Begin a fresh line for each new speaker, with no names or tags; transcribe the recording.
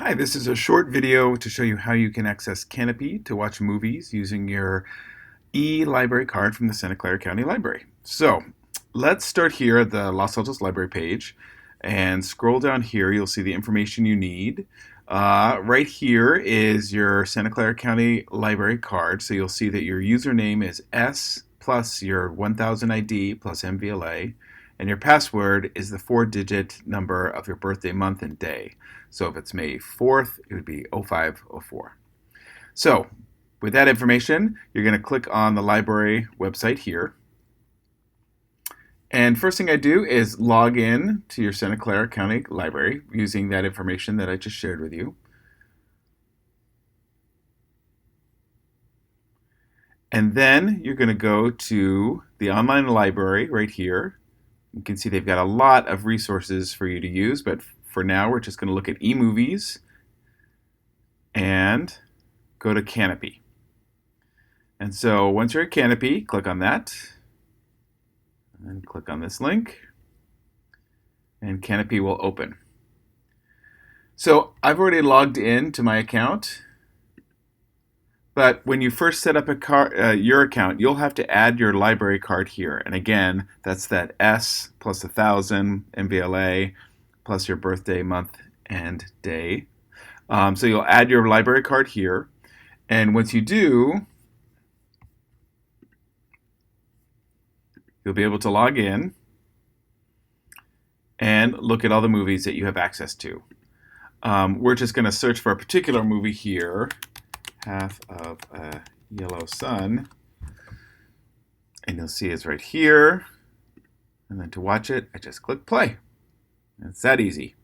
Hi, this is a short video to show you how you can access Kanopy to watch movies using your e-library card from the Santa Clara County Library. So let's start here at the Los Altos Library page and scroll down here. You'll see the information you need. Right here is your Santa Clara County Library card. So you'll see that your username is S plus your 1000 ID plus MVLA. And your password is the 4-digit number of your birthday month and day. So if it's May 4th, it would be 0504. So with that information, you're going to click on the library website here. And first thing I do is log in to your Santa Clara County Library using that information that I just shared with you. And then you're going to go to the online library right here. You can see they've got a lot of resources for you to use, but for now we're just going to look at eMovies and go to Kanopy. And so once you're at Kanopy, click on that and click on this link and Kanopy will open. So I've already logged in to my account, but when you first set up your account, you'll have to add your library card here. And again, that's that S plus 1000 MVLA plus your birthday month and day. So you'll add your library card here. And once you do, you'll be able to log in and look at all the movies that you have access to. We're just going to search for a particular movie here, Half of a Yellow Sun, and you'll see it's right here. And then to watch it, I just click play. It's that easy.